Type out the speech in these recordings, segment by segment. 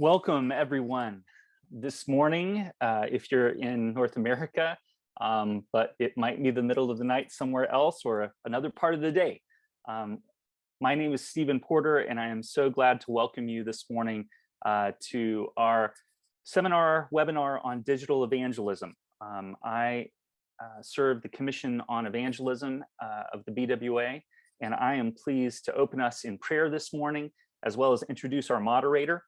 Welcome, everyone. This morning, if you're in North America, but it might be the middle of the night somewhere else or another part of the day. My name is Stephen Porter, and I am so glad to welcome you this morning to our webinar on digital evangelism. I serve the Commission on Evangelism of the BWA, and I am pleased to open us in prayer this morning, as well as introduce our moderator,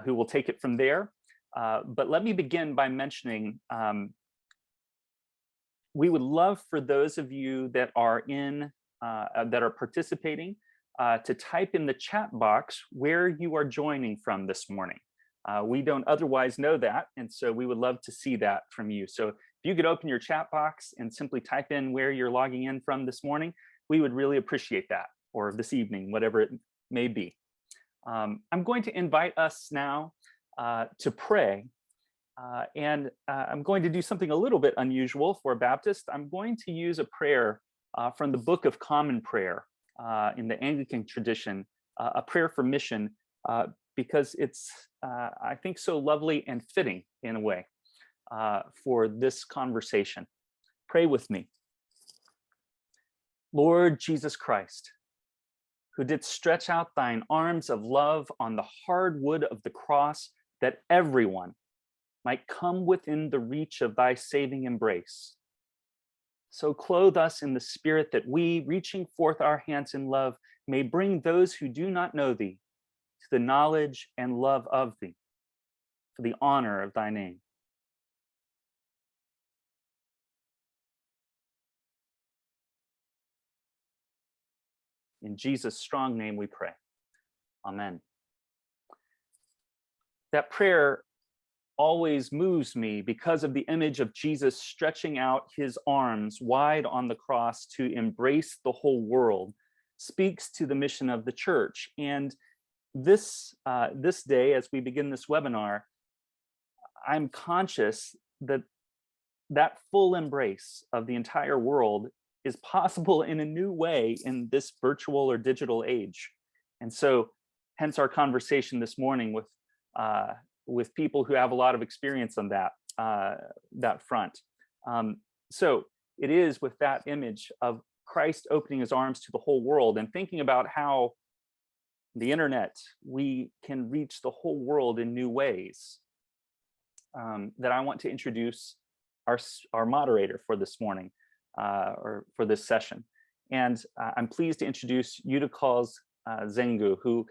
who will take it from there. But let me begin by mentioning, we would love for those of you that are participating to type in the chat box where you are joining from this morning. We don't otherwise know that, and so we would love to see that from you. So if you could open your chat box and simply type in where you're logging in from this morning, we would really appreciate that, or this evening, whatever it may be. I'm going to invite us now to pray, and I'm going to do something a little bit unusual for a Baptist. I'm going to use a prayer from the Book of Common Prayer in the Anglican tradition, a prayer for mission, because it's, I think, so lovely and fitting in a way for this conversation. Pray with me. Lord Jesus Christ, who didst stretch out thine arms of love on the hard wood of the cross, that everyone might come within the reach of thy saving embrace. So clothe us in the Spirit that we, reaching forth our hands in love, may bring those who do not know thee to the knowledge and love of thee, for the honor of thy name. In Jesus' strong name we pray. Amen. That prayer always moves me because of the image of Jesus stretching out his arms wide on the cross to embrace the whole world, speaks to the mission of the church. And this day, as we begin this webinar, I'm conscious that that full embrace of the entire world is possible in a new way in this virtual or digital age. And so hence our conversation this morning with people who have a lot of experience on that front. So it is with that image of Christ opening his arms to the whole world and thinking about how the internet, we can reach the whole world in new ways, that I want to introduce our moderator for this morning, or for this session. And I'm pleased to introduce Yudakals Zengu, who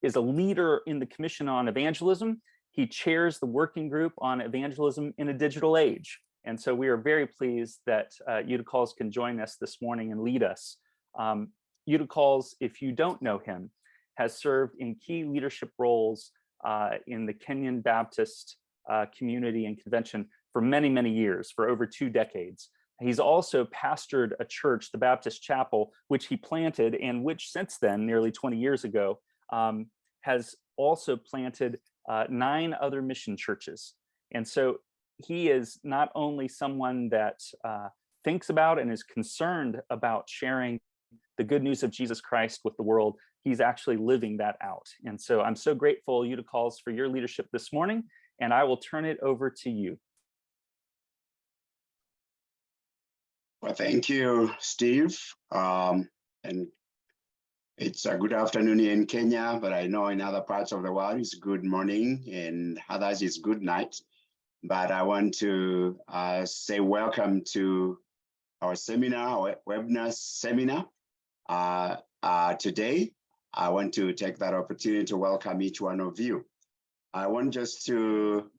is a leader in the Commission on Evangelism. He chairs the working group on evangelism in a digital age. And so we are very pleased that Yudakals can join us this morning and lead us. Yudakals, if you don't know him, has served in key leadership roles in the Kenyan Baptist community and convention for many, many years, for over 2 decades. He's also pastored a church, the Baptist Chapel, which he planted, and which since then, nearly 20 years ago, has also planted 9 other mission churches. And so he is not only someone that thinks about and is concerned about sharing the good news of Jesus Christ with the world, he's actually living that out. And so I'm so grateful, Yudakals, for your leadership this morning, and I will turn it over to you. Well, thank you, Steve. And it's a good afternoon here in Kenya, but I know in other parts of the world it's good morning and others it's good night. But I want to say welcome to our seminar, our webinar seminar. Today, I want to take that opportunity to welcome each one of you. I want just to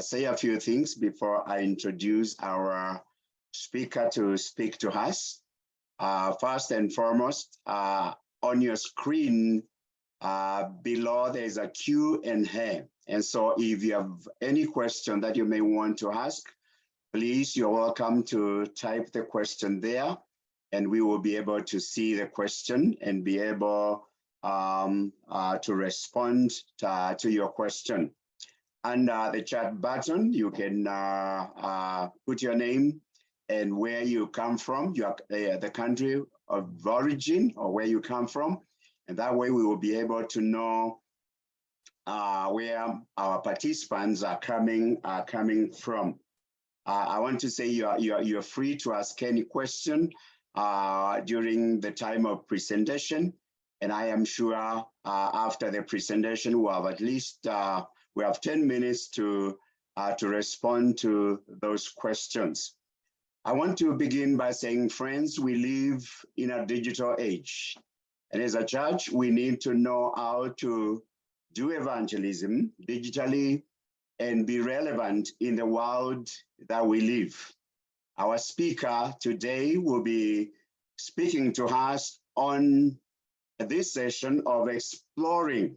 say a few things before I introduce our speaker to speak to us. First and foremost, on your screen below, there's a Q&A. And so if you have any question that you may want to ask, please, you're welcome to type the question there, and we will be able to see the question and be able to respond to your question. Under the chat button, you can put your name and where you come from, the country of origin or where you come from. And that way we will be able to know where our participants are coming from. I want to say you're free to ask any question during the time of presentation, and I am sure after the presentation we'll have at least we have 10 minutes to respond to those questions. I want to begin by saying, friends, we live in a digital age, and as a church, we need to know how to do evangelism digitally and be relevant in the world that we live. Our speaker today will be speaking to us on this session of exploring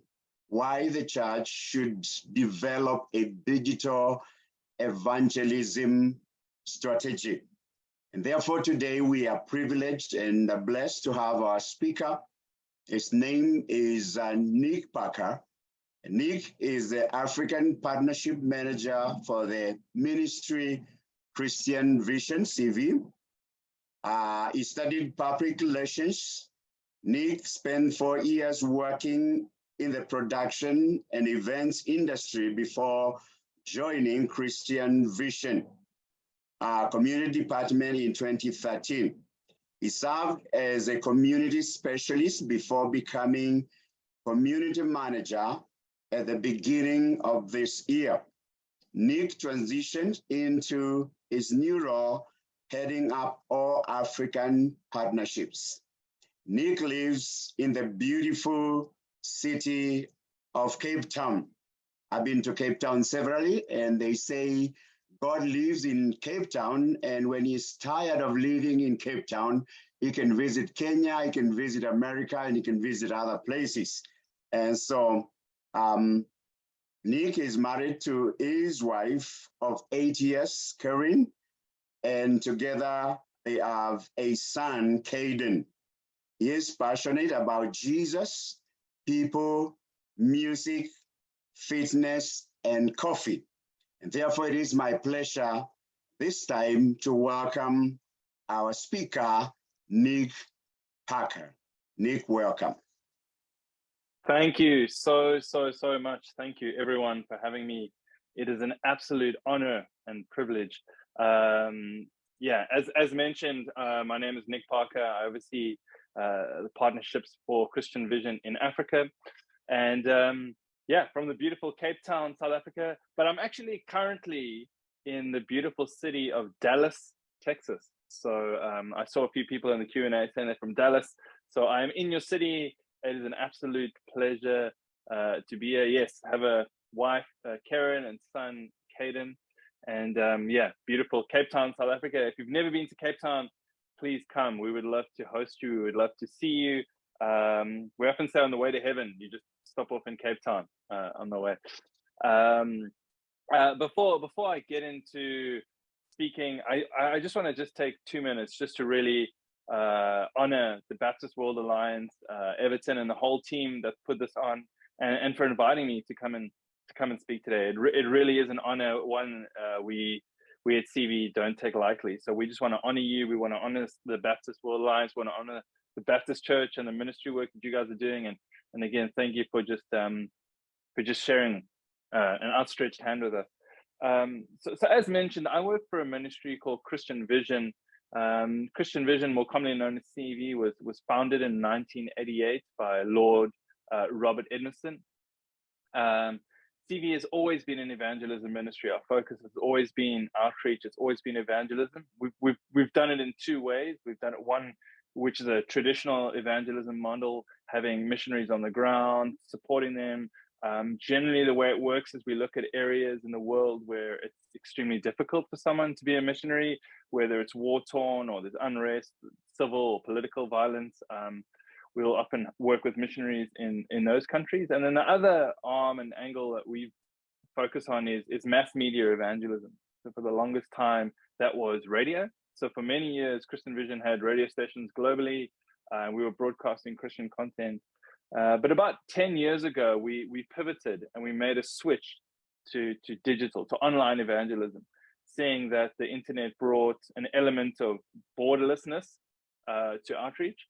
why the church should develop a digital evangelism strategy. And therefore today we are privileged and blessed to have our speaker. His name is Nick Parker. Nick is the African Partnership Manager for the Ministry Christian Vision, CV. He studied public relations. Nick spent 4 years working in the production and events industry before joining Christian Vision Community Department in 2013. He served as a community specialist before becoming community manager at the beginning of this year. Nick transitioned into his new role, heading up all African partnerships. Nick lives in the beautiful city of Cape Town. I've been to Cape Town severally, and they say God lives in Cape Town, and when he's tired of living in Cape Town, he can visit Kenya, he can visit America, and he can visit other places. And so Nick is married to his wife of 8 years, Karen, and together they have a son, Caden. He is passionate about Jesus, people, music, fitness, and coffee. And therefore, it is my pleasure this time to welcome our speaker, Nick Parker. Nick, welcome. Thank you so much. Thank you, everyone, for having me. It is an absolute honor and privilege. Yeah, as mentioned, my name is Nick Parker. I oversee the partnerships for Christian Vision in Africa. And yeah, from the beautiful Cape Town, South Africa, but I'm actually currently in the beautiful city of Dallas, Texas. So I saw a few people in the Q&A saying they're from Dallas. So I'm in your city. It is an absolute pleasure to be here. Yes, have a wife, Karen, and son, Caden. And yeah, beautiful Cape Town, South Africa. If you've never been to Cape Town, please come. We would love to host you. We would love to see you. We often say on the way to heaven, you just stop off in Cape Town on the way. Before I get into speaking, I just want to just take 2 minutes just to really honor the Baptist World Alliance, Everton, and the whole team that put this on, and for inviting me to come and speak today. It really is an honor. One we at CV don't take lightly. So we just want to honor you. We want to honor the Baptist World Alliance. We want to honor the Baptist Church and the ministry work that you guys are doing. And again, thank you for just sharing an outstretched hand with us. So as mentioned, I work for a ministry called Christian Vision. Christian Vision, more commonly known as CV, was founded in 1988 by Lord Robert Edmondson. CV has always been an evangelism ministry. Our focus has always been outreach. It's always been evangelism. We've done it in two ways. We've done it one, which is a traditional evangelism model, having missionaries on the ground, supporting them. Generally, the way it works is we look at areas in the world where it's extremely difficult for someone to be a missionary, whether it's war-torn or there's unrest, civil or political violence. We'll often work with missionaries in those countries. And then the other arm and angle that we focus on is mass media evangelism. So for the longest time, that was radio. So for many years, Christian Vision had radio stations globally. We were broadcasting Christian content. But about 10 years ago, we pivoted and we made a switch to digital, to online evangelism, seeing that the internet brought an element of borderlessness to outreach,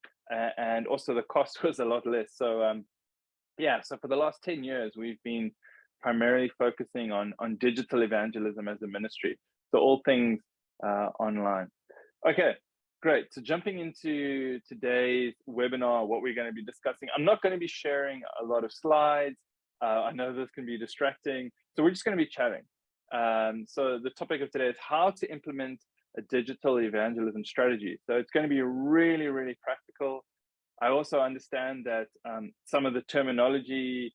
and also the cost was a lot less. So Yeah, so for the last 10 years, we've been primarily focusing on digital evangelism as a ministry. So all things online. Okay, great. So jumping into today's webinar, what we're going to be discussing, I'm not going to be sharing a lot of slides. I know this can be distracting. So we're just going to be chatting. So the topic of today is how to implement a digital evangelism strategy. So it's going to be really, really practical. I also understand that some of the terminology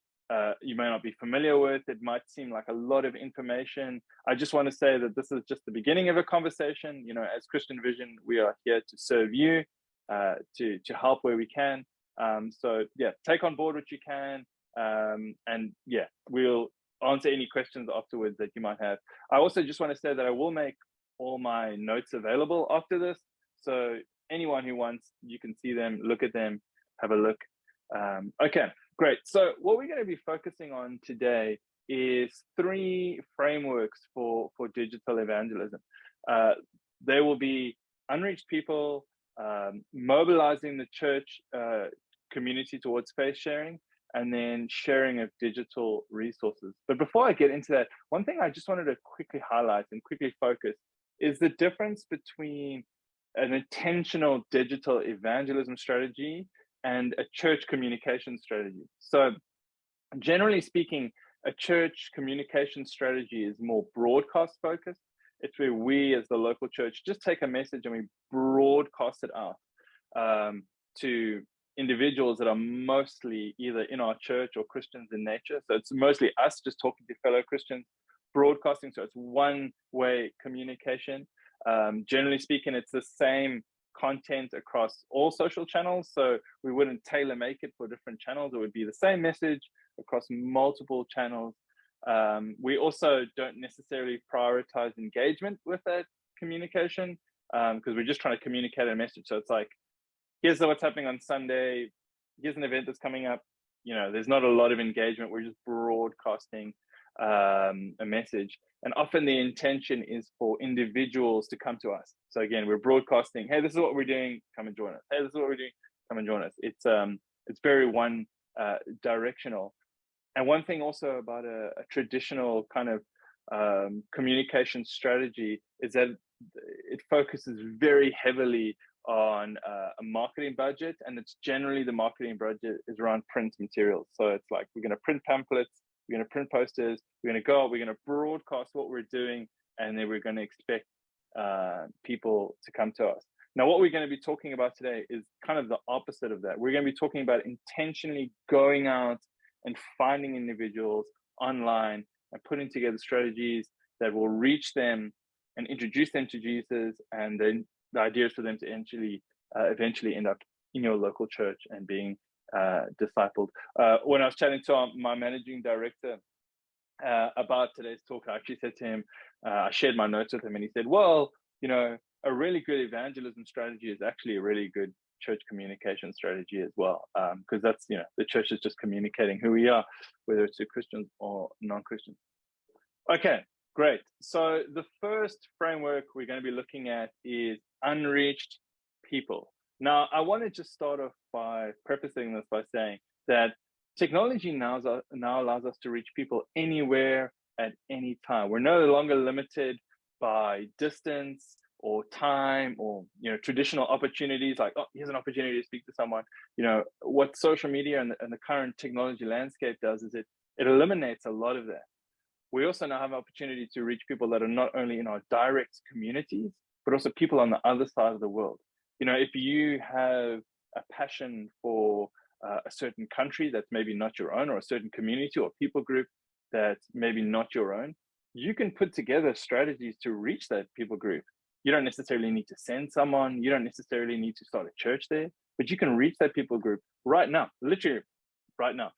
you may not be familiar with. It might seem like a lot of information. I just want to say that this is just the beginning of a conversation. You know, as Christian Vision, we are here to serve you, to help where we can. So yeah, take on board what you can, and yeah, we'll answer any questions afterwards that you might have. I also just want to say that I will make all my notes available after this. So anyone who wants, you can see them, look at them, have a look. Okay, great. So what we're going to be focusing on today is 3 frameworks for digital evangelism. They will be unreached people, mobilizing the church community towards faith sharing, and then sharing of digital resources. But before I get into that, one thing I just wanted to quickly highlight and quickly focus is the difference between an intentional digital evangelism strategy and a church communication strategy. So generally speaking, a church communication strategy is more broadcast focused. It's where we as the local church just take a message and we broadcast it out to individuals that are mostly either in our church or Christians in nature. So it's mostly us just talking to fellow Christians, broadcasting. So it's one-way communication. Generally speaking, it's the same content across all social channels. So we wouldn't tailor make it for different channels. It would be the same message across multiple channels. We also don't necessarily prioritize engagement with that communication because we're just trying to communicate a message. So it's like, here's what's happening on Sunday. Here's an event that's coming up. You know, there's not a lot of engagement. We're just broadcasting a message. And often the intention is for individuals to come to us. So again, we're broadcasting, hey, this is what we're doing, come and join us. Hey, this is what we're doing, come and join us. It's very one directional. And one thing also about a traditional kind of communication strategy is that it focuses very heavily on a marketing budget, and it's generally the marketing budget is around print materials. So it's like, we're going to print pamphlets, we're going to print posters, we're going to go out, we're going to broadcast what we're doing, and then we're going to expect people to come to us. Now, what we're going to be talking about today is kind of the opposite of that. We're going to be talking about intentionally going out and finding individuals online and putting together strategies that will reach them and introduce them to Jesus. And then the idea is for them to eventually end up in your local church and being discipled. When I was chatting to my managing director about today's talk, I actually said to him, I shared my notes with him, and he said, well, you know, a really good evangelism strategy is actually a really good church communication strategy as well, because that's, you know, the church is just communicating who we are, whether it's to Christians or non-Christians. Okay, great. So the first framework we're going to be looking at is unreached people. Now, I want to just start off by prefacing this by saying that technology now allows us to reach people anywhere at any time. We're no longer limited by distance or time or, you know, traditional opportunities like, oh, here's an opportunity to speak to someone. You know, what social media and the current technology landscape does is it eliminates a lot of that. We also now have an opportunity to reach people that are not only in our direct communities, but also people on the other side of the world. You know, if you have a passion for a certain country that's maybe not your own, or a certain community or people group that's maybe not your own, you can put together strategies to reach that people group. You don't necessarily need to send someone. You don't necessarily need to start a church there, but you can reach that people group right now, literally right now.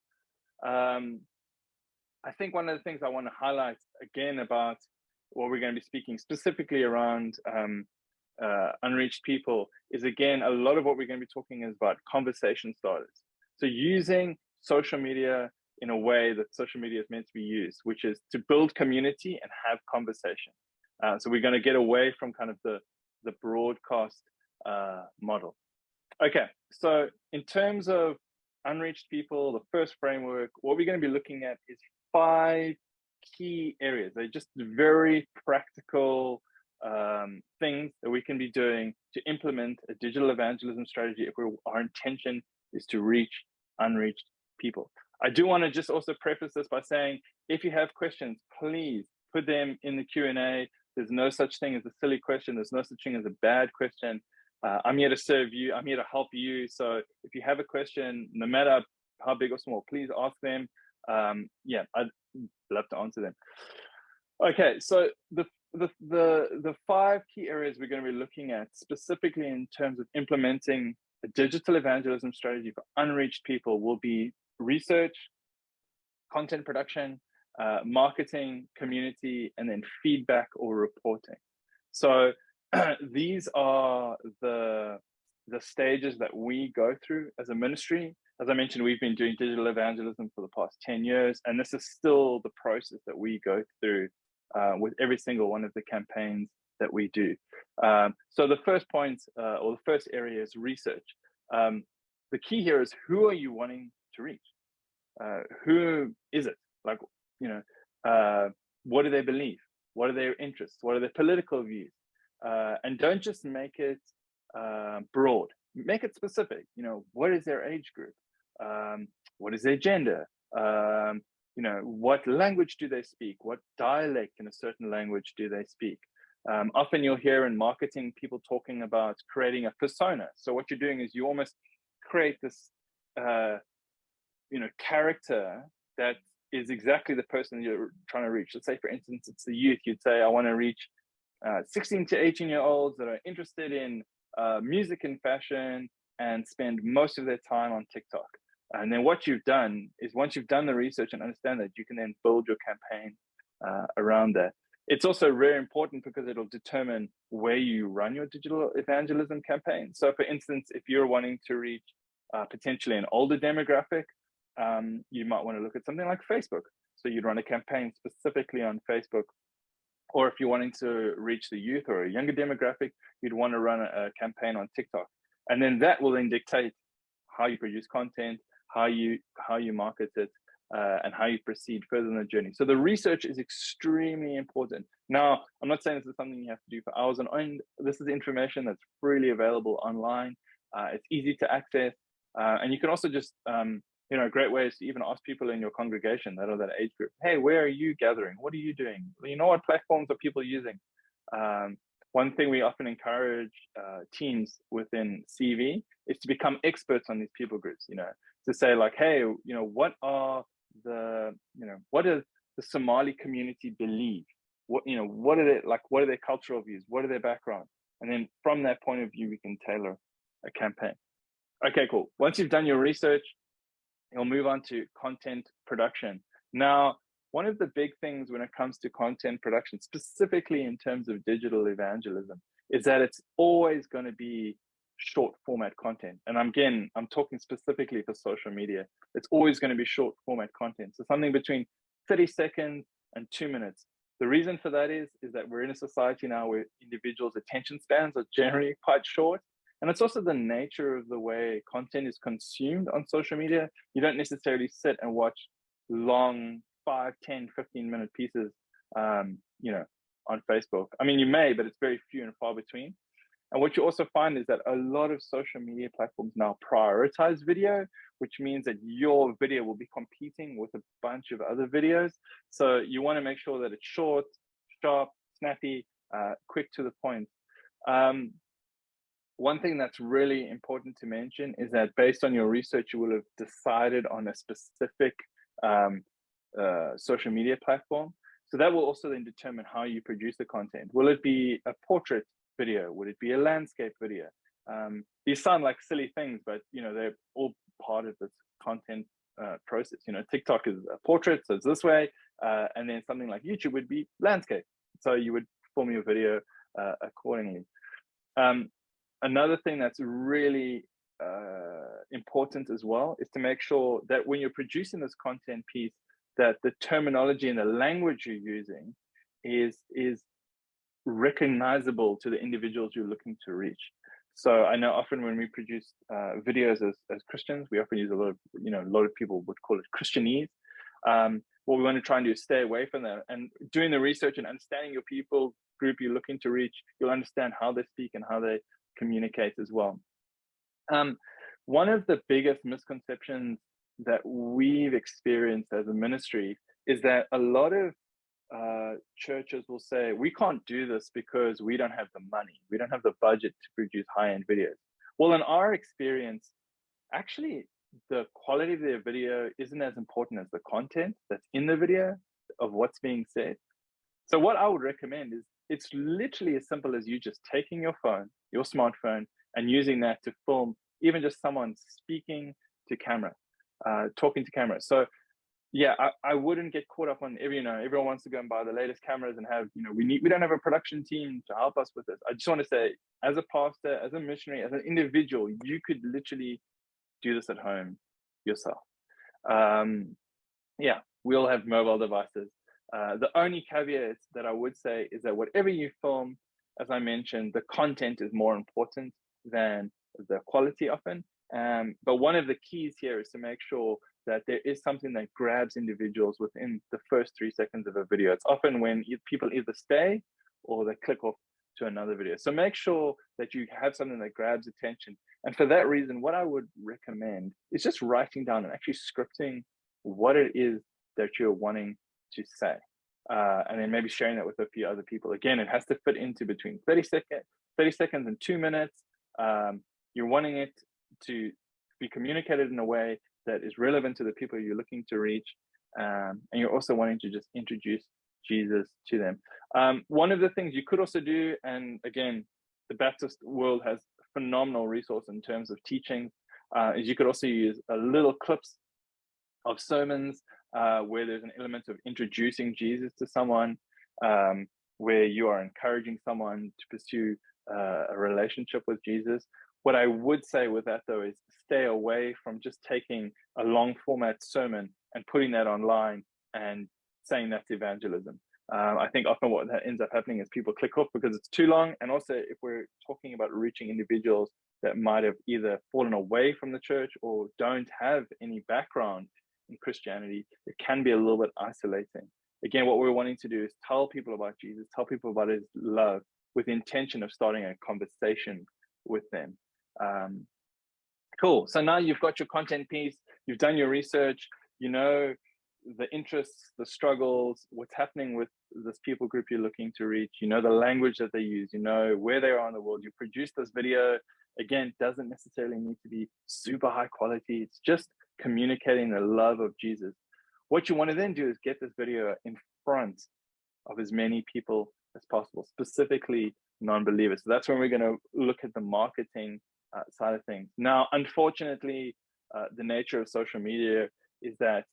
I think one of the things I want to highlight again about what we're going to be speaking specifically around unreached people is, again, a lot of what we're going to be talking is about conversation starters. So using social media in a way that social media is meant to be used, which is to build community and have conversation. So we're going to get away from kind of the broadcast model. Okay, so in terms of unreached people, the first framework, what we're going to be looking at is 5 key areas. They're just very practical things that we can be doing to implement a digital evangelism strategy if our intention is to reach unreached people. I do want to just also preface this by saying, if you have questions, please put them in the Q&A. There's no such thing as a silly question. There's no such thing as a bad question. I'm here to serve you. I'm here to help you. So if you have a question, no matter how big or small, please ask them. Yeah, I'd love to answer them. Okay, so the 5 key areas we're going to be looking at specifically in terms of implementing a digital evangelism strategy for unreached people will be research, content production, marketing, community, and then feedback or reporting. So these are the stages that we go through as a ministry. As I mentioned, we've been doing digital evangelism for the past 10 years, and this is still the process that we go through with every single one of the campaigns that we do. So the first point or the first area is research. The key here is, who are you wanting to reach? Who is it? Like, what do they believe? What are their interests? What are their political views? And don't just make it broad. Make it specific. What is their age group? What is their gender? What language do they speak? What dialect in a certain language do they speak? Often you'll hear in marketing people talking about creating a persona. So what you're doing is you almost create this character that is exactly the person you're trying to reach. Let's say, for instance, it's the youth. You'd say, I want to reach 16 to 18-year-olds that are interested in music and fashion and spend most of their time on TikTok. And then what you've done is, once you've done the research and understand that, you can then build your campaign around that. It's also very important because it'll determine where you run your digital evangelism campaign. So for instance, if you're wanting to reach potentially an older demographic, you might want to look at something like Facebook. So you'd run a campaign specifically on Facebook. Or if you're wanting to reach the youth or a younger demographic, you'd want to run a campaign on TikTok. And then that will then dictate how you produce content, how you market it, and how you proceed further in the journey. So the research is extremely important. Now, I'm not saying this is something you have to do for hours on end. This is information that's freely available online. It's easy to access. And you can also just, great ways to even ask people in your congregation that are that age group, hey, where are you gathering? What are you doing? What platforms are people using? One thing we often encourage teams within CV is to become experts on these people groups, to say like, hey, what are the Somali community believe? What are they like? What are their cultural views? What are their backgrounds? And then from that point of view, we can tailor a campaign. Okay, cool. Once you've done your research, you'll move on to content production. Now, one of the big things when it comes to content production, specifically in terms of digital evangelism, is that it's always going to be short format content. And again, I'm talking specifically for social media. It's always going to be short format content. So something between 30 seconds and 2 minutes. The reason for that is that we're in a society now where individuals' attention spans are generally quite short. And it's also the nature of the way content is consumed on social media. You don't necessarily sit and watch long 5, 10, 15-minute pieces, on Facebook. I mean, you may, but it's very few and far between. And what you also find is that a lot of social media platforms now prioritize video, which means that your video will be competing with a bunch of other videos. So you want to make sure that it's short, sharp, snappy, quick to the point. One thing that's really important to mention is that based on your research, you will have decided on a specific social media platform. So that will also then determine how you produce the content. Will it be a portrait video? Would it be a landscape video? These sound like silly things, but they're all part of this content process. TikTok is a portrait, so it's this way, and then something like YouTube would be landscape. So you would form your video accordingly. Another thing that's really important as well is to make sure that when you're producing this content piece, that the terminology and the language you're using is recognizable to the individuals you're looking to reach. So I know often when we produce videos as Christians, we often use a lot of, a lot of people would call it Christianese. What we want to try and do is stay away from that. And doing the research and understanding your people group you're looking to reach, you'll understand how they speak and how they communicate as well. One of the biggest misconceptions that we've experienced as a ministry is that a lot of churches will say, we can't do this because we don't have the money. We don't have the budget to produce high-end videos. Well, in our experience, actually, the quality of their video isn't as important as the content that's in the video of what's being said. So what I would recommend is it's literally as simple as you just taking your phone, your smartphone, and using that to film even just someone speaking to camera, talking to camera. So yeah, I wouldn't get caught up on everyone wants to go and buy the latest cameras and have, we don't have a production team to help us with this. I just want to say, as a pastor, as a missionary, as an individual, you could literally do this at home yourself. Yeah, we all have mobile devices. The only caveat that I would say is that whatever you film, as I mentioned, the content is more important than the quality often. But one of the keys here is to make sure that there is something that grabs individuals within the first 3 seconds of a video. It's often when people either stay or they click off to another video. So make sure that you have something that grabs attention. And for that reason, what I would recommend is just writing down and actually scripting what it is that you're wanting to say. And then maybe sharing that with a few other people. Again, it has to fit into between 30 seconds and 2 minutes. You're wanting it to be communicated in a way that is relevant to the people you're looking to reach. And you're also wanting to just introduce Jesus to them. One of the things you could also do, and again, the Baptist world has phenomenal resource in terms of teaching, is you could also use little clips of sermons where there's an element of introducing Jesus to someone, where you are encouraging someone to pursue a relationship with Jesus. What I would say with that, though, is stay away from just taking a long format sermon and putting that online and saying that's evangelism. I think often what that ends up happening is people click off because it's too long. And also, if we're talking about reaching individuals that might have either fallen away from the church or don't have any background in Christianity, it can be a little bit isolating. Again, what we're wanting to do is tell people about Jesus, tell people about his love with the intention of starting a conversation with them. Cool. So now you've got your content piece, you've done your research, you know the interests, the struggles, what's happening with this people group you're looking to reach, you know the language that they use, you know where they are in the world. You produce this video. Again, doesn't necessarily need to be super high quality. It's just communicating the love of Jesus. What you want to then do is get this video in front of as many people as possible, specifically non-believers. So that's when we're going to look at the marketing side of things. Now, unfortunately, the nature of social media is that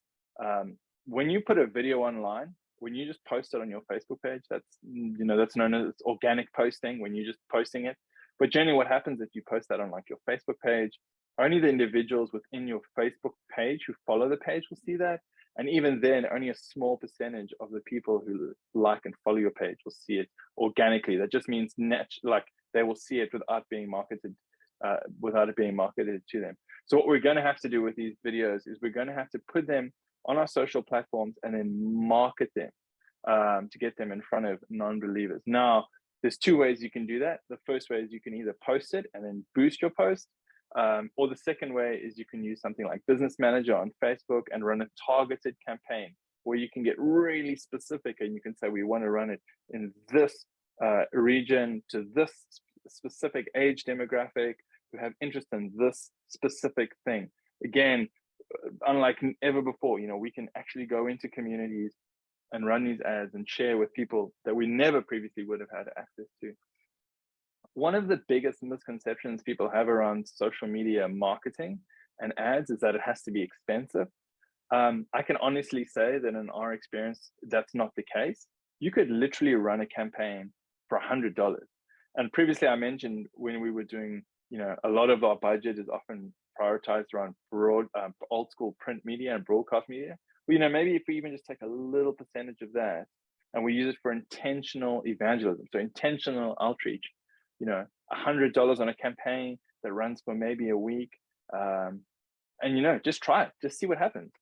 when you put a video online, when you just post it on your Facebook page, that's known as organic posting, when you're just posting it. But generally what happens if you post that on like your Facebook page, only the individuals within your Facebook page who follow the page will see that. And even then, only a small percentage of the people who like and follow your page will see it organically. That just means like they will see it without it being marketed to them. So what we're going to have to do with these videos is we're going to have to put them on our social platforms and then market them to get them in front of non-believers. Now, there's 2 ways you can do that. The first way is you can either post it and then boost your post. Or the second way is you can use something like Business Manager on Facebook and run a targeted campaign where you can get really specific and you can say, we want to run it in this region to this specific age demographic who have interest in this specific thing. Again, unlike ever before, we can actually go into communities and run these ads and share with people that we never previously would have had access to. One of the biggest misconceptions people have around social media marketing and ads is that it has to be expensive. I can honestly say that in our experience, that's not the case. You could literally run a campaign for $100. And previously I mentioned when we were doing, a lot of our budget is often prioritized around old school print media and broadcast media. Well, maybe if we even just take a little percentage of that and we use it for intentional evangelism, so intentional outreach, $100 on a campaign that runs for maybe a week. And just try it, just see what happens.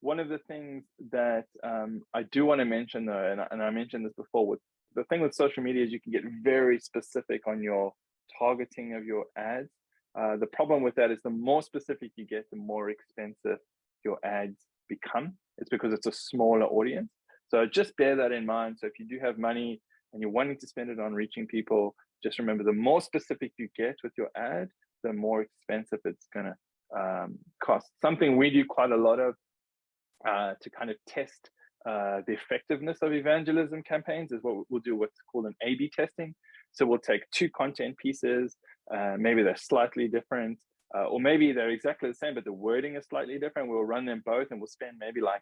One of the things that I do want to mention though, and I mentioned this before, with the thing with social media is you can get very specific on your targeting of your ads. The problem with that is the more specific you get, the more expensive your ads become. It's because it's a smaller audience. So just bear that in mind. So if you do have money and you're wanting to spend it on reaching people, just remember the more specific you get with your ad, the more expensive it's going to cost. Something we do quite a lot of to kind of test the effectiveness of evangelism campaigns is what we'll do, what's called an A/B testing. So we'll take two content pieces, maybe they're slightly different, or maybe they're exactly the same, but the wording is slightly different. We'll run them both and we'll spend maybe like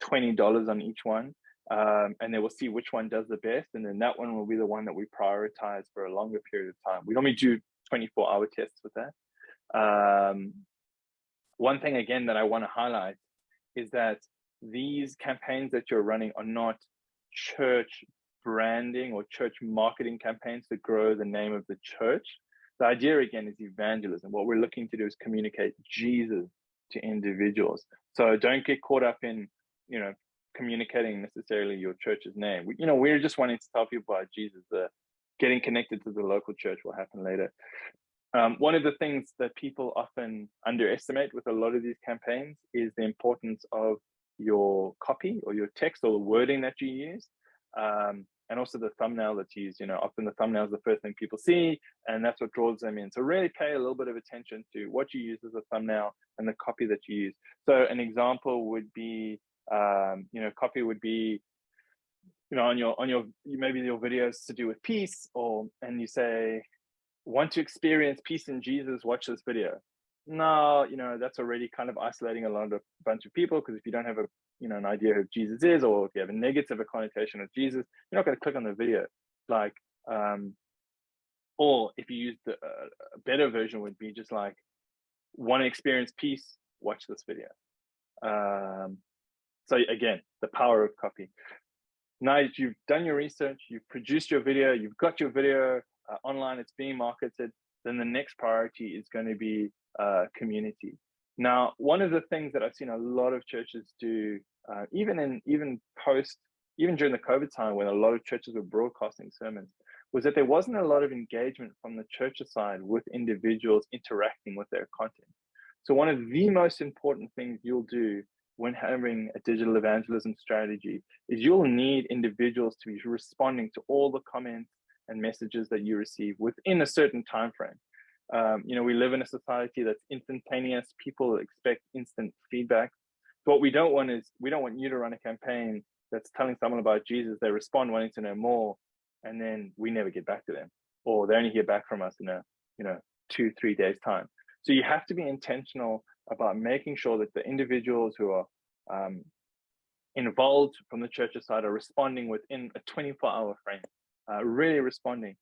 $20 on each one. And then we'll see which one does the best. And then that one will be the one that we prioritize for a longer period of time. We normally do 24-hour tests with that. One thing again that I want to highlight is that these campaigns that you're running are not church branding or church marketing campaigns to grow the name of the church. The idea again is evangelism. What we're looking to do is communicate Jesus to individuals. So don't get caught up in, communicating necessarily your church's name. We're just wanting to tell people about Jesus. Getting connected to the local church will happen later. One of the things that people often underestimate with a lot of these campaigns is the importance of your copy or your text or the wording that you use, and also the thumbnail that's used. Often the thumbnail is the first thing people see, and that's what draws them in. So really pay a little bit of attention to what you use as a thumbnail and the copy that you use. So an example would be, copy would be, on your maybe your videos to do with peace, and you say, want to experience peace in Jesus, watch this video. No, that's already kind of isolating a bunch of people, because if you don't have an idea who Jesus is, or if you have a negative connotation of Jesus, you're not going to click on the video. Or if you use a better version would be just like, want to experience peace, watch this video. So again, the power of copy. Now that you've done your research, you've produced your video, you've got your video online, it's being marketed, then the next priority is going to be community. Now, one of the things that I've seen a lot of churches do, even during the COVID time, when a lot of churches were broadcasting sermons, was that there wasn't a lot of engagement from the church's side with individuals interacting with their content. So one of the most important things you'll do when having a digital evangelism strategy is you'll need individuals to be responding to all the comments and messages that you receive within a certain time frame. We live in a society that's instantaneous. People expect instant feedback. So what we don't want is, we don't want you to run a campaign that's telling someone about Jesus, they respond wanting to know more, and then we never get back to them, or they only hear back from us in a 2-3 days time. So you have to be intentional about making sure that the individuals who are involved from the church's side are responding within a 24-hour frame, really responding.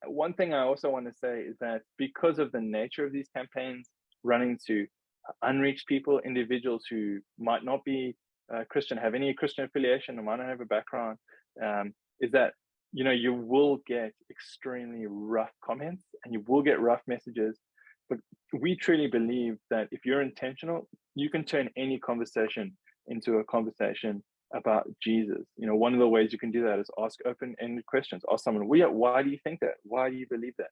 One thing I also want to say is that because of the nature of these campaigns running to unreached people, individuals who might not be Christian, have any Christian affiliation, or might not have a background, is that you will get extremely rough comments and you will get rough messages. But we truly believe that if you're intentional, you can turn any conversation into a conversation about Jesus. One of the ways you can do that is ask open-ended questions. Ask someone, why do you think that? Why do you believe that?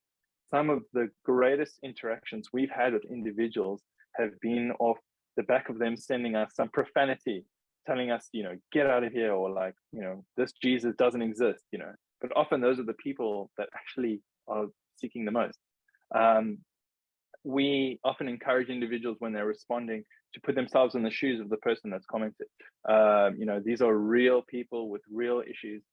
Some of the greatest interactions we've had with individuals have been off the back of them sending us some profanity, telling us, get out of here, or this Jesus doesn't exist, But often those are the people that actually are seeking the most. We often encourage individuals when they're responding to put themselves in the shoes of the person that's commented. These are real people with real issues.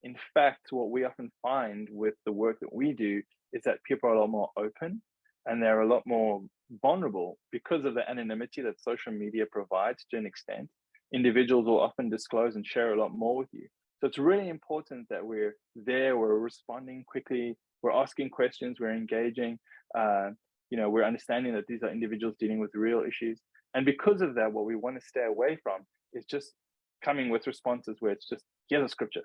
In fact, what we often find with the work that we do is that people are a lot more open and they're a lot more vulnerable because of the anonymity that social media provides to an extent. Individuals will often disclose and share a lot more with you. So it's really important that we're there, we're responding quickly, we're asking questions, we're engaging. We're understanding that these are individuals dealing with real issues. And because of that, what we want to stay away from is just coming with responses where it's just, here's a scripture,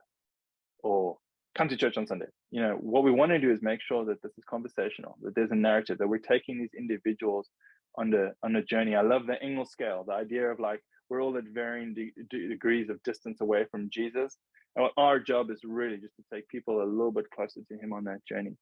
or come to church on Sunday. You know, what we want to do is make sure that this is conversational, that there's a narrative, that we're taking these individuals on a journey. I love the Engel scale, the idea of like, we're all at varying degrees of distance away from Jesus. And our job is really just to take people a little bit closer to him on that journey.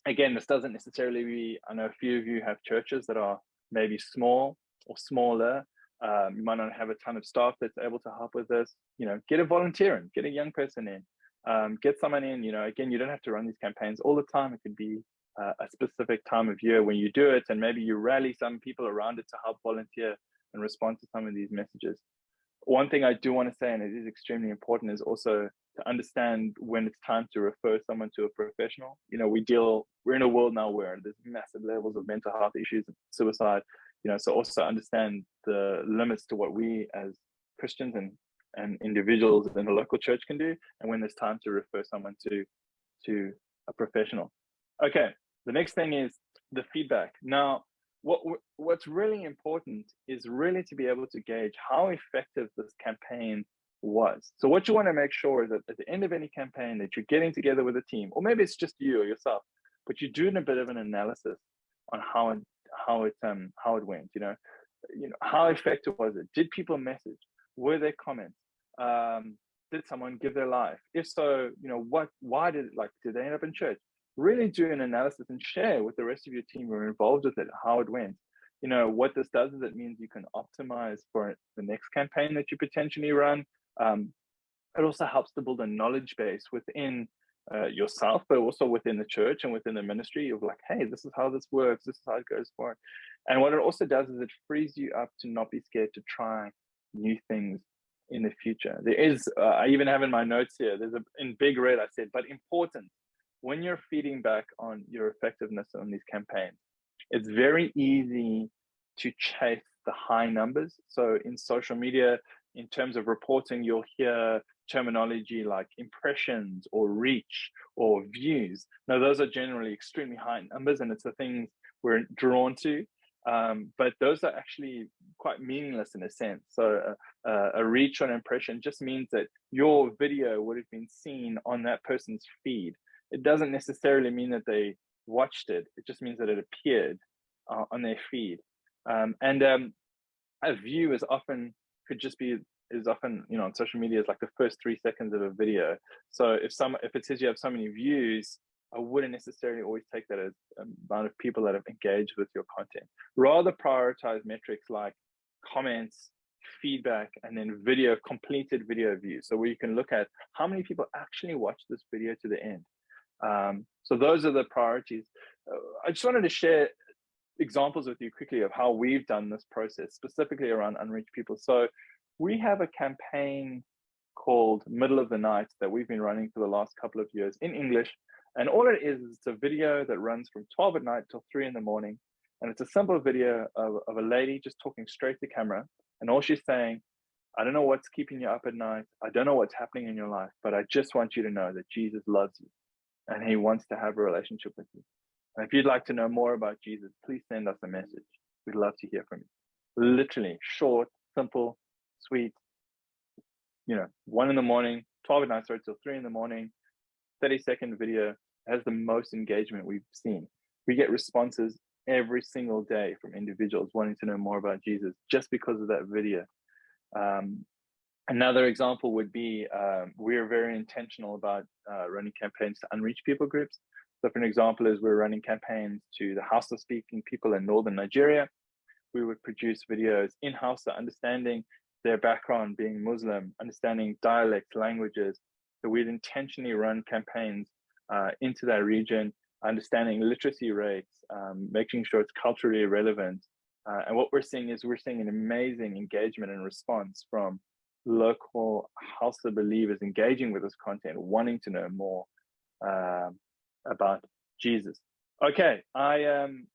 Again, this doesn't necessarily be, I know a few of you have churches that are maybe small or smaller. You might not have a ton of staff that's able to help with this. You know, get a volunteer in, get a young person in, get someone in. You know, again, you don't have to run these campaigns all the time. It could be a specific time of year when you do it, and maybe you rally some people around it to help volunteer and respond to some of these messages. One thing I do want to say, and it is extremely important, is also to understand when it's time to refer someone to a professional. You know, we're in a world now where there's massive levels of mental health issues and suicide, you know, so also understand the limits to what we as Christians and individuals in the local church can do, and when there's time to refer someone to a professional. Okay, the next thing is the feedback. Now, what's really important is really to be able to gauge how effective this campaign was. So what you want to make sure is that at the end of any campaign that you're getting together with a team, or maybe it's just you or yourself, but you're doing a bit of an analysis on how it went. You know, how effective was it? Did people message? Were there comments? Did someone give their life? If so, you know, why did they end up in church? Really do an analysis and share with the rest of your team who are involved with it, how it went. You know, what this does is it means you can optimize for the next campaign that you potentially run. It also helps to build a knowledge base within yourself, but also within the church and within the ministry of like, hey, this is how this works, this is how it goes forward. And what it also does is it frees you up to not be scared to try new things in the future. There is, I even have in my notes here, in big red, I said, but important. When you're feeding back on your effectiveness on these campaigns, it's very easy to chase the high numbers. So in social media, in terms of reporting, you'll hear terminology like impressions or reach or views. Now, those are generally extremely high numbers, and it's the things we're drawn to. But those are actually quite meaningless in a sense. So a reach or an impression just means that your video would have been seen on that person's feed. It doesn't necessarily mean that they watched it. It just means that it appeared on their feed. And a view is often, you know, on social media is like the first 3 seconds of a video. So if it says you have so many views, I wouldn't necessarily always take that as amount of people that have engaged with your content. Rather prioritize metrics like comments, feedback, and then completed video views. So where you can look at how many people actually watched this video to the end. So those are the priorities. I just wanted to share examples with you quickly of how we've done this process, specifically around unreached people. So we have a campaign called Middle of the Night that we've been running for the last couple of years in English. And all it is it's a video that runs from 12 at night till 3 in the morning. And it's a simple video of a lady just talking straight to camera. And all she's saying, I don't know what's keeping you up at night. I don't know what's happening in your life, but I just want you to know that Jesus loves you and he wants to have a relationship with you. And if you'd like to know more about Jesus, please send us a message. We'd love to hear from you. Literally short, simple, sweet, you know, 1 in the morning, 12 at night, sorry, till 3 in the morning, 30-second video has the most engagement we've seen. We get responses every single day from individuals wanting to know more about Jesus just because of that video. Another example would be we're very intentional about running campaigns to unreached people groups. So for an example is we're running campaigns to the Hausa speaking people in northern Nigeria. We would produce videos in Hausa, understanding their background being Muslim, understanding dialects, languages. So we'd intentionally run campaigns into that region, understanding literacy rates, making sure it's culturally relevant. And what we're seeing an amazing engagement and response from local Hausa believers engaging with this content, wanting to know more about Jesus. Okay, I'm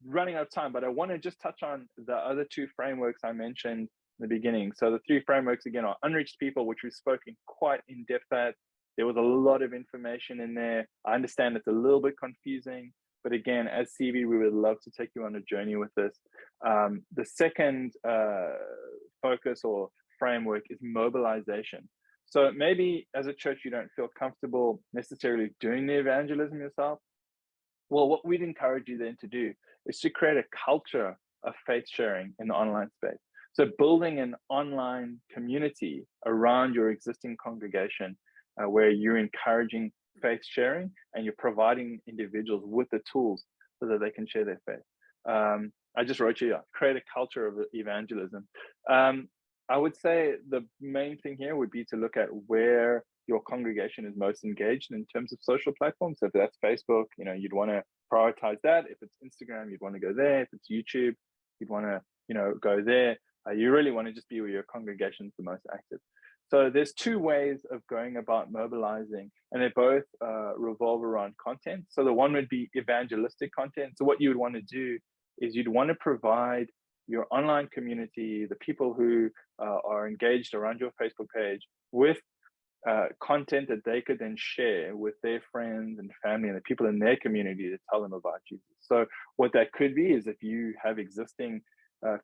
running out of time, but I want to just touch on the other 2 frameworks I mentioned in the beginning. So the 3 frameworks again are unreached people, which we've spoken quite in depth at. There was a lot of information in there. I understand it's a little bit confusing, but again, as CV, we would love to take you on a journey with this. The second focus or framework is mobilization. So maybe as a church, you don't feel comfortable necessarily doing the evangelism yourself. Well, what we'd encourage you then to do is to create a culture of faith sharing in the online space. So building an online community around your existing congregation where you're encouraging faith sharing and you're providing individuals with the tools so that they can share their faith. I just wrote you, create a culture of evangelism. I would say the main thing here would be to look at where your congregation is most engaged in terms of social platforms. So if that's Facebook, you'd want to prioritize that. If it's Instagram, you'd want to go there. If it's YouTube, you'd want to, go there. You really want to just be where your congregation is the most active. So there's two ways of going about mobilizing, and they both revolve around content. So the one would be evangelistic content. So what you would want to do is you'd want to provide your online community, the people who are engaged around your Facebook page, with content that they could then share with their friends and family and the people in their community to tell them about Jesus. So what that could be is if you have existing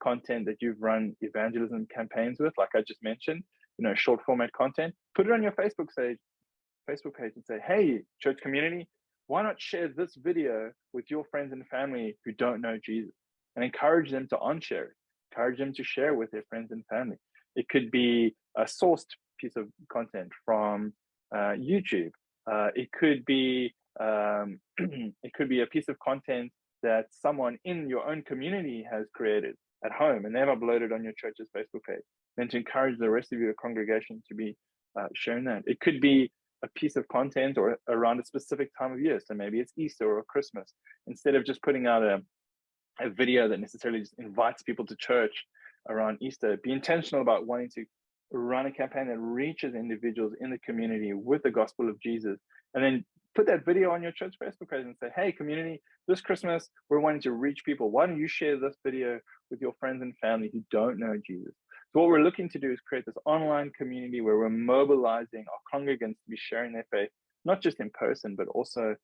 content that you've run evangelism campaigns with, like I just mentioned, short format content, put it on your Facebook page and say, hey, church community, why not share this video with your friends and family who don't know Jesus, and encourage them to share it, encourage them to share with their friends and family. It could be a sourced piece of content from YouTube. It could be it could be a piece of content that someone in your own community has created at home and they've uploaded on your church's Facebook page. Then to encourage the rest of your congregation to be sharing that. It could be a piece of content or around a specific time of year. So maybe it's Easter or Christmas. Instead of just putting out a video that necessarily just invites people to church around Easter, be intentional about wanting to run a campaign that reaches individuals in the community with the gospel of Jesus, and then put that video on your church Facebook page and say, hey, community, this Christmas, we're wanting to reach people. Why don't you share this video with your friends and family who don't know Jesus? So what we're looking to do is create this online community where we're mobilizing our congregants to be sharing their faith, not just in person, but also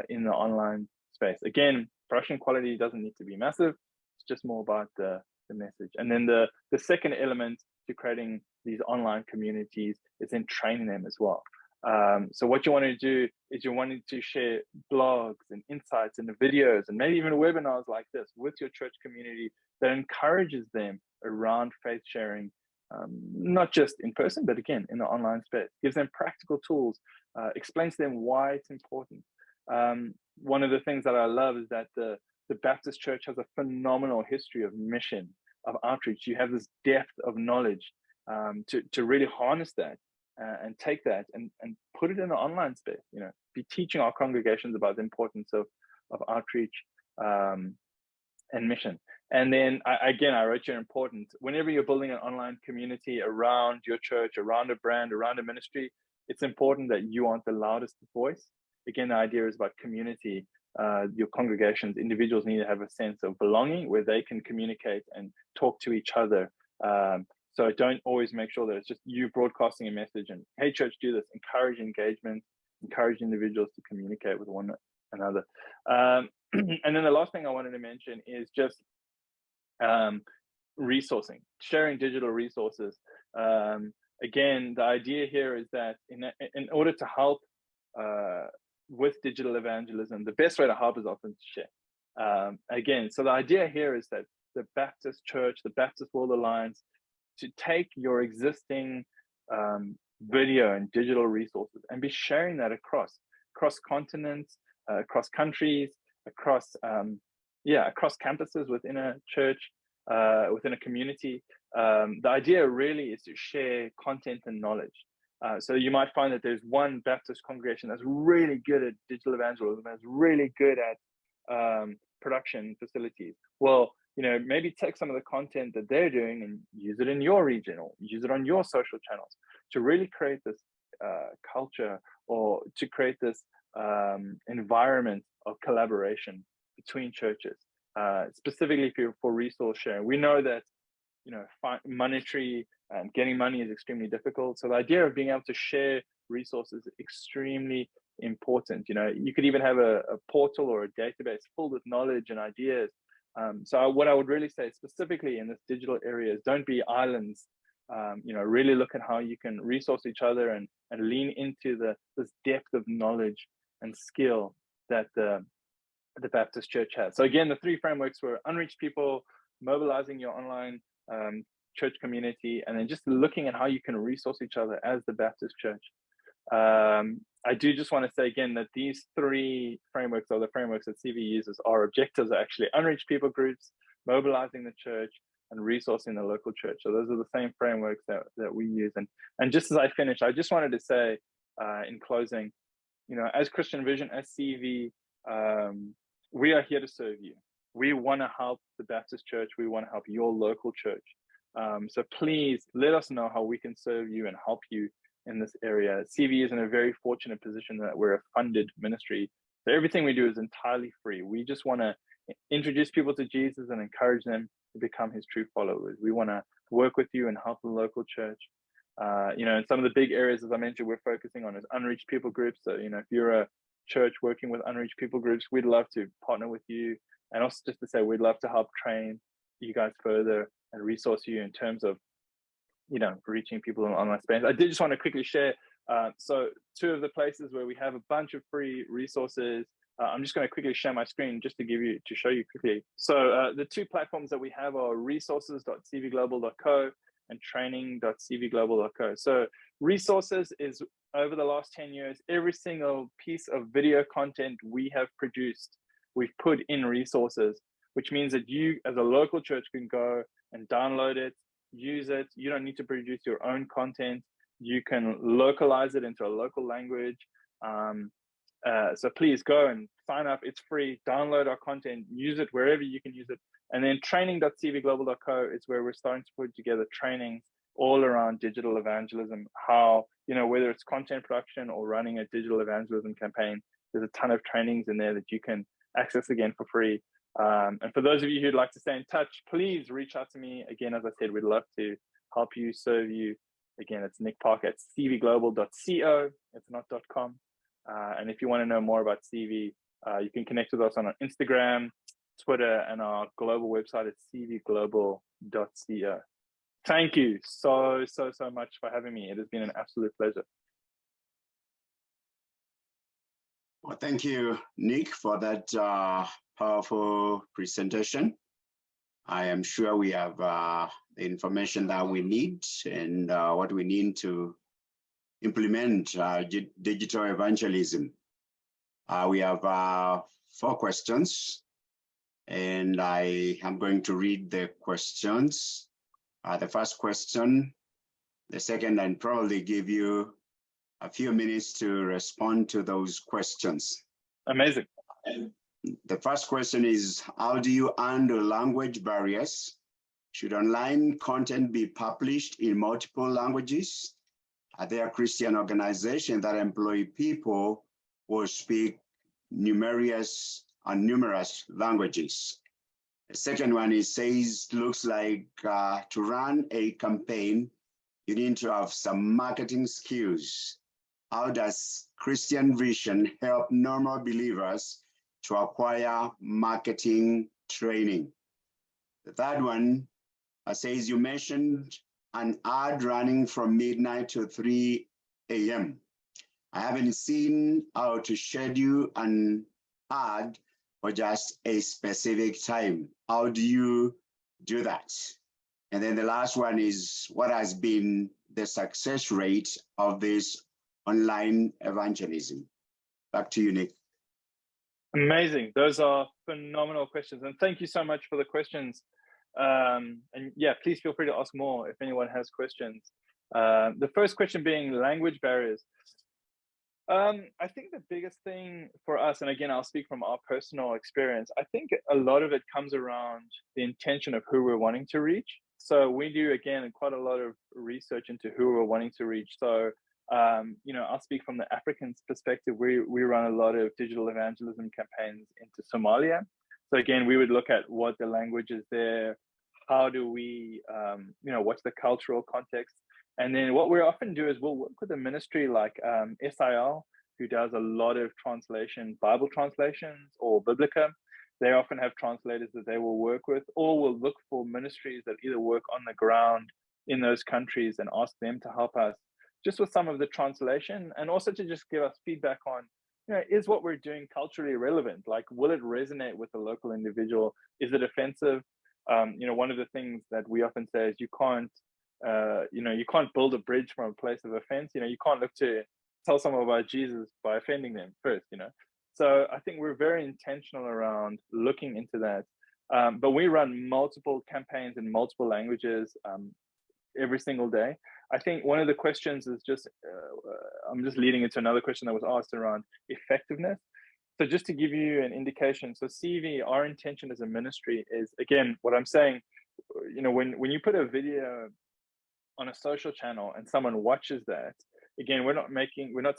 in the online space. Again, production quality doesn't need to be massive. It's just more about the message. And then the second element to creating these online communities is in training them as well. So what you want to do is you're wanting to share blogs and insights and videos and maybe even webinars like this with your church community that encourages them around faith sharing, not just in person, but again, in the online space. Gives them practical tools, explains to them why it's important. One of the things that I love is that the Baptist Church has a phenomenal history of mission, of outreach. You have this depth of knowledge to really harness that and take that and put it in the online space. Be teaching our congregations about the importance of outreach and mission. And then I wrote you important. Whenever you're building an online community around your church, around a brand, around a ministry, it's important that you aren't the loudest voice. Again, the idea is about community. Your congregations, individuals need to have a sense of belonging where they can communicate and talk to each other. So don't always make sure that it's just you broadcasting a message and, hey, church, do this. Encourage engagement, encourage individuals to communicate with one another. And then the last thing I wanted to mention is just resourcing, sharing digital resources. Again, the idea here is that in order to help with digital evangelism, the best way to help is often to share. Again, so the idea here is that the Baptist Church, the Baptist World Alliance, to take your existing video and digital resources and be sharing that across continents, across countries, across campuses within a church, within a community. The idea really is to share content and knowledge. So you might find that there's one Baptist congregation that's really good at digital evangelism, that's really good at production facilities. Well, maybe take some of the content that they're doing and use it in your region or use it on your social channels to really create this culture, or to create this environment of collaboration between churches, specifically for resource sharing. We know that monetary getting money is extremely difficult. So the idea of being able to share resources is extremely important. You could even have a portal or a database filled with knowledge and ideas. So what I would really say specifically in this digital area is don't be islands really look at how you can resource each other and lean into this depth of knowledge and skill that the Baptist Church has. So again, the three frameworks were unreached people, mobilizing your online church community, and then just looking at how you can resource each other as the Baptist Church. I do just want to say again that these three frameworks are the frameworks that CV uses. Our objectives are actually unreached people groups, mobilizing the church, and resourcing the local church. So those are the same frameworks that we use. And just as I finish, I just wanted to say in closing, as Christian Vision, as CV, we are here to serve you. We want to help the Baptist Church. We want to help your local church. So please let us know how we can serve you and help you in this area. CV is in a very fortunate position that we're a funded ministry. So everything we do is entirely free. We just want to introduce people to Jesus and encourage them to become his true followers. We want to work with you and help the local church. And some of the big areas, as I mentioned, we're focusing on is unreached people groups. So, if you're a church working with unreached people groups, we'd love to partner with you. And also just to say, we'd love to help train you guys further and resource you in terms of, reaching people in online space. I did just want to quickly share. So two of the places where we have a bunch of free resources, I'm just going to quickly share my screen just to show you quickly. So the two platforms that we have are resources.cvglobal.co and training.cvglobal.co. So resources is over the last 10 years, every single piece of video content we have produced, we've put in resources, which means that you as a local church can go and download it, use it. You don't need to produce your own content. You can localize it into a local language. So please go and sign up. It's free. Download our content, use it wherever you can use it. And then training.cvglobal.co is where we're starting to put together trainings all around digital evangelism, how, whether it's content production or running a digital evangelism campaign, there's a ton of trainings in there that you can access again for free. And for those of you who'd like to stay in touch, please reach out to me. Again, as I said, we'd love to help you, serve you. Again, it's Nick Parker at cvglobal.co. It's not .com. And if you want to know more about CV, you can connect with us on our Instagram, Twitter, and our global website at cvglobal.co. Thank you so much for having me. It has been an absolute pleasure. Well, thank you, Nick, for that powerful presentation. I am sure we have the information that we need and what we need to implement digital evangelism. We have 4 questions, and I am going to read the questions. The first question, the second, and probably give you a few minutes to respond to those questions. Amazing. And the first question is, how do you handle language barriers? Should online content be published in multiple languages? Are there Christian organizations that employ people who speak numerous languages? The second one says, looks like to run a campaign, you need to have some marketing skills. How does Christian Vision help normal believers to acquire marketing training? The third one says, you mentioned an ad running from midnight to 3 a.m. I haven't seen how to schedule an ad for just a specific time. How do you do that? And then the last one is, what has been the success rate of this online evangelism? Back to you, Nick. Amazing. Those are phenomenal questions. And thank you so much for the questions. And yeah, please feel free to ask more if anyone has questions. The first question being language barriers. I think the biggest thing for us, and again, I'll speak from our personal experience, I think a lot of it comes around the intention of who we're wanting to reach. So we do, again, quite a lot of research into who we're wanting to reach. So, I'll speak from the African perspective. We run a lot of digital evangelism campaigns into Somalia. So again, we would look at what the language is there, how do we, what's the cultural context? And then what we often do is we'll work with a ministry like SIL, who does a lot of Bible translations, or Biblica. They often have translators that they will work with, or we'll look for ministries that either work on the ground in those countries and ask them to help us just with some of the translation, and also to just give us feedback on, is what we're doing culturally relevant? Like, will it resonate with the local individual? Is it offensive? One of the things that we often say is you can't build a bridge from a place of offense. You can't look to tell someone about Jesus by offending them first. So I think we're very intentional around looking into that. But we run multiple campaigns in multiple languages every single day. I think one of the questions is just, I'm just leading into another question that was asked around effectiveness. So just to give you an indication, so CV, our intention as a ministry is, again, what I'm saying, when you put a video on a social channel and someone watches that, again, we're not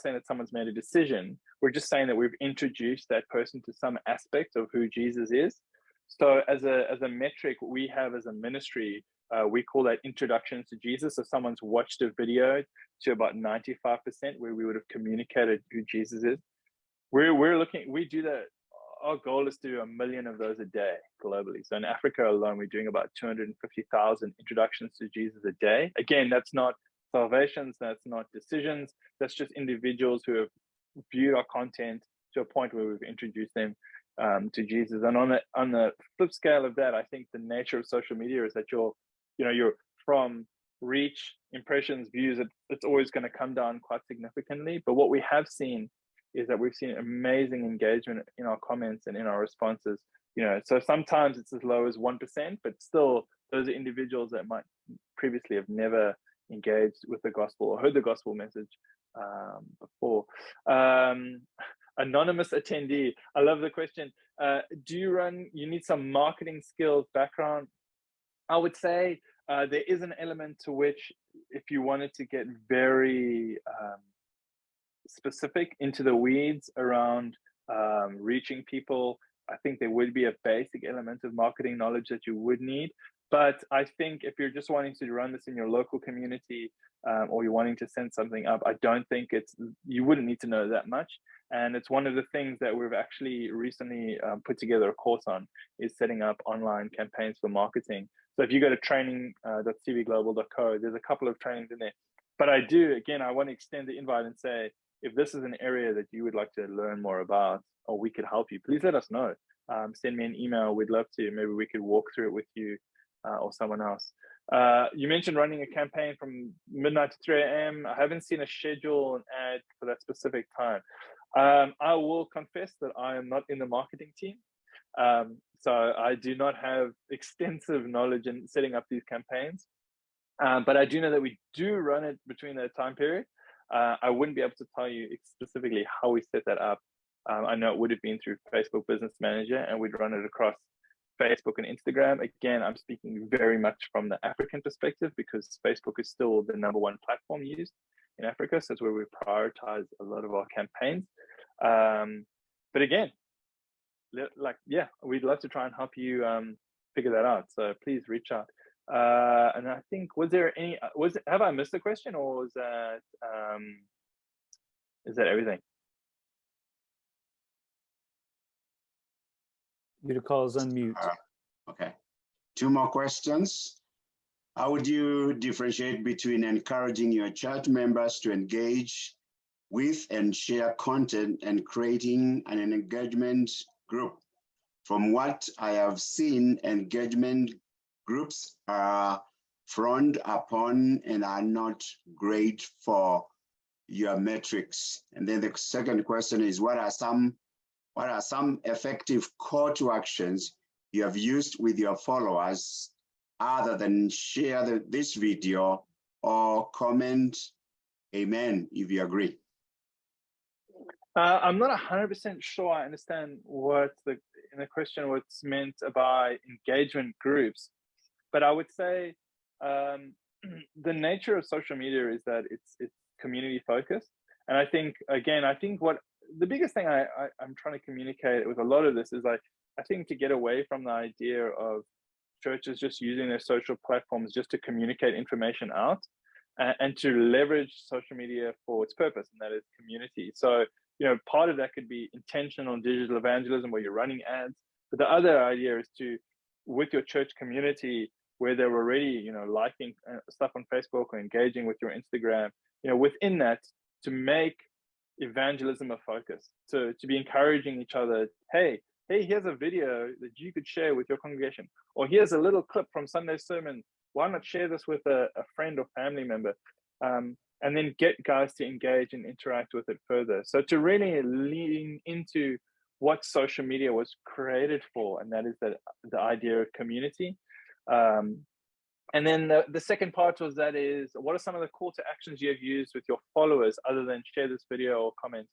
saying that someone's made a decision. We're just saying that we've introduced that person to some aspect of who Jesus is. So as a metric we have as a ministry, we call that introductions to Jesus. So someone's watched a video to about 95% where we would have communicated who Jesus is. We do that. Our goal is to do 1 million of those a day globally. So in Africa alone, we're doing about 250,000 introductions to Jesus a day. Again, that's not salvations, that's not decisions, that's just individuals who have viewed our content to a point where we've introduced them to Jesus. And on the flip scale of that, I think the nature of social media is that you're from reach, impressions, views, it's always going to come down quite significantly. But what we have seen is that we've seen amazing engagement in our comments and in our responses. So sometimes it's as low as 1%, but still those are individuals that might previously have never engaged with the gospel or heard the gospel message before. Anonymous attendee, I love the question. You need some marketing skills background? I would say there is an element to which, if you wanted to get very specific into the weeds around reaching people, I think there would be a basic element of marketing knowledge that you would need. But I think if you're just wanting to run this in your local community, or you're wanting to send something up, I don't think you wouldn't need to know that much. And it's one of the things that we've actually recently put together a course on, is setting up online campaigns for marketing. So if you go to training.cvglobal.co, there's a couple of trainings in there. But I want to extend the invite and say, if this is an area that you would like to learn more about, or we could help you, please let us know. Send me an email. We'd love to. Maybe we could walk through it with you or someone else. You mentioned running a campaign from midnight to 3 a.m. I haven't seen a schedule and ad for that specific time. I will confess that I am not in the marketing team. So I do not have extensive knowledge in setting up these campaigns. But I do know that we do run it between that time period. I wouldn't be able to tell you specifically how we set that up. I know it would have been through Facebook Business Manager, and we'd run it across Facebook and Instagram. Again, I'm speaking very much from the African perspective, because Facebook is still the #1 platform used in Africa. So it's where we prioritize a lot of our campaigns. But again, we'd love to try and help you figure that out. So please reach out. And I think, have I missed a question, or is that everything? Video call is unmute. Okay. 2 more questions. How would you differentiate between encouraging your church members to engage with and share content and creating an engagement group? From what I have seen, engagement groups are frowned upon and are not great for your metrics. And then the second question is, what are some effective call to actions you have used with your followers, other than share this video or comment amen if you agree? I'm not 100% sure I understand what's meant by engagement groups, but I would say the nature of social media is that it's community focused. And I think what the biggest thing I'm trying to communicate with a lot of this is, I think, to get away from the idea of churches just using their social platforms just to communicate information out, and to leverage social media for its purpose, and that is community. So, part of that could be intentional digital evangelism where you're running ads. But the other idea is to, with your church community, where they're already, liking stuff on Facebook or engaging with your Instagram, within that, to make evangelism a focus, to be encouraging each other. Hey, here's a video that you could share with your congregation, or here's a little clip from Sunday's sermon. Why not share this with a friend or family member? And then get guys to engage and interact with it further. So to really lean into what social media was created for, and that is the idea of community. And then the second part was what are some of the call to actions you have used with your followers other than share this video or comment?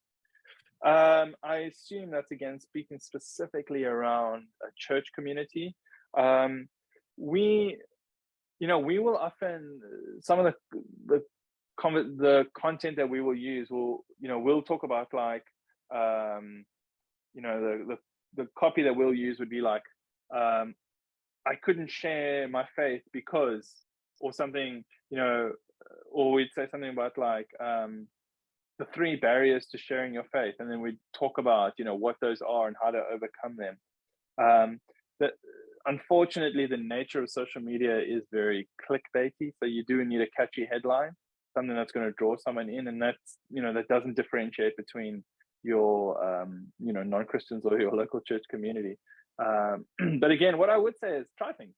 I assume that's, again, speaking specifically around a church community. We will often, some of the content that we will use we'll talk about, like, the copy that we'll use would be like, I couldn't share my faith because, or something, or we'd say something about, like, the 3 barriers to sharing your faith, and then we'd talk about what those are and how to overcome them. Unfortunately, the nature of social media is very clickbaity, so you do need a catchy headline, something that's going to draw someone in, and that's that doesn't differentiate between your non-Christians or your local church community. But again, what I would say is try things,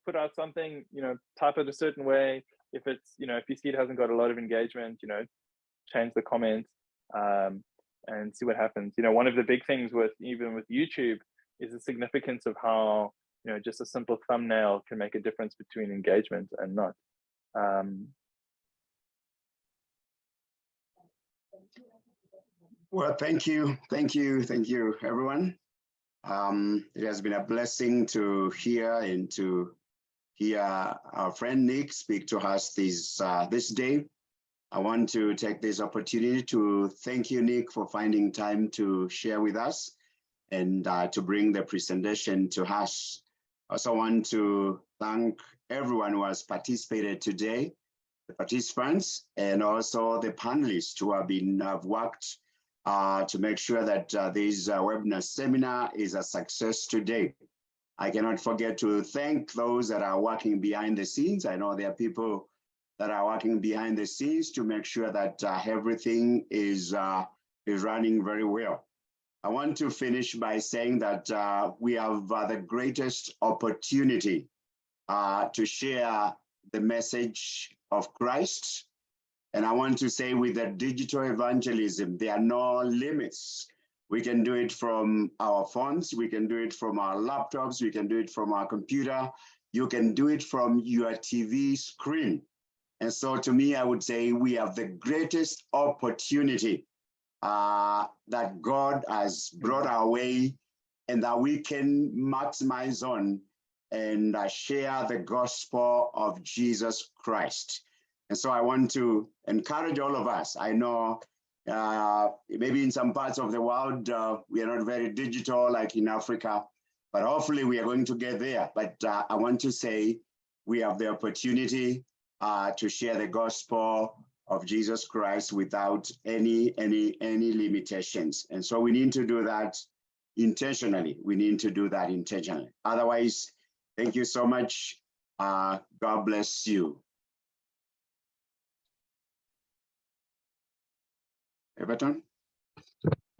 put out something, type it a certain way. If it's, if you see it hasn't got a lot of engagement, change the comments, and see what happens. One of the big things even with YouTube is the significance of how, just a simple thumbnail can make a difference between engagement and not. Well, thank you, everyone. It has been a blessing to hear our friend Nick speak to us this day. I want to take this opportunity to thank you, Nick, for finding time to share with us and to bring the presentation to us. I also want to thank everyone who has participated today, the participants, and also the panelists who have worked to make sure that this webinar seminar is a success today. I cannot forget to thank those that are working behind the scenes. I know there are people that are working behind the scenes to make sure that everything is running very well. I want to finish by saying that we have the greatest opportunity to share the message of Christ. And I want to say, with the digital evangelism, there are no limits. We can do it from our phones, we can do it from our laptops, we can do it from our computer, you can do it from your TV screen. And so to me, I would say we have the greatest opportunity that God has brought our way, and that we can maximize on and share the gospel of Jesus Christ. And so I want to encourage all of us. I know maybe in some parts of the world, we are not very digital like in Africa, but hopefully we are going to get there. But I want to say we have the opportunity to share the gospel of Jesus Christ without any limitations. And so we need to do that intentionally. Otherwise, thank you so much. God bless you. Everton?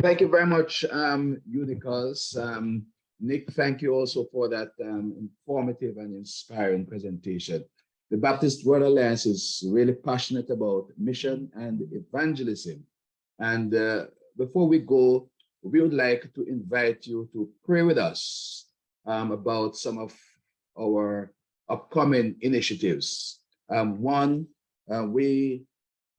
Thank you very much, Unicals. Nick, thank you also for that informative and inspiring presentation. The Baptist World Alliance is really passionate about mission and evangelism. And before we go, we would like to invite you to pray with us about some of our upcoming initiatives. One, we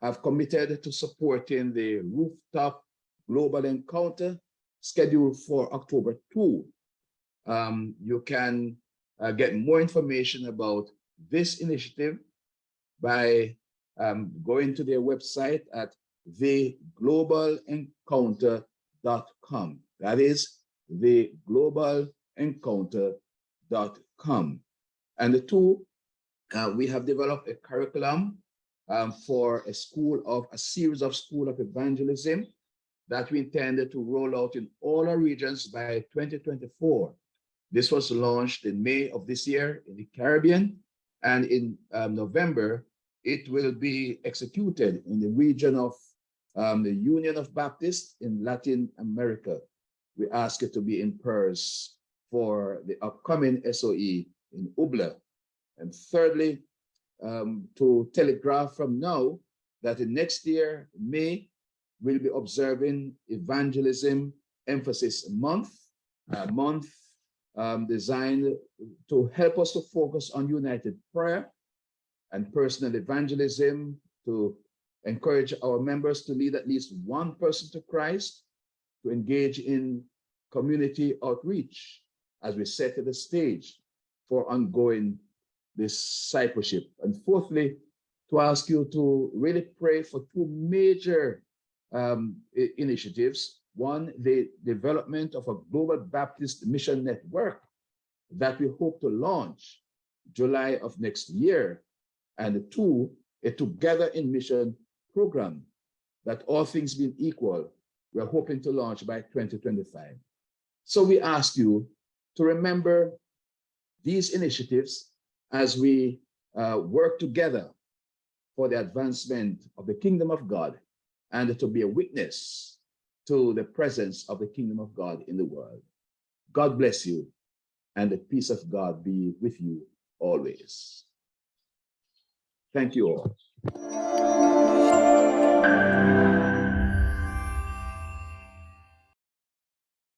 have committed to supporting the Rooftop Global Encounter scheduled for October 2. You can get more information about this initiative by going to their website at theglobalencounter.com. That is theglobalencounter.com. And the two, we have developed a curriculum for a series of School of Evangelism that we intended to roll out in all our regions by 2024. This was launched in May of this year in the Caribbean, and in November, it will be executed in the region of the Union of Baptists in Latin America. We ask you to be in prayers for the upcoming SOE in Ubla. And thirdly, to telegraph from now that in next year, May, we'll be observing Evangelism Emphasis Month, designed to help us to focus on united prayer and personal evangelism, to encourage our members to lead at least one person to Christ, to engage in community outreach as we set the stage for ongoing discipleship. And fourthly, to ask you to really pray for two major initiatives. One, the development of a global Baptist mission network that we hope to launch July of next year. And two, a Together in Mission program that, all things being equal, we're hoping to launch by 2025. So we ask you to remember these initiatives as we work together for the advancement of the kingdom of God and to be a witness to the presence of the kingdom of God in the world. God bless you, and the peace of God be with you always. Thank you all.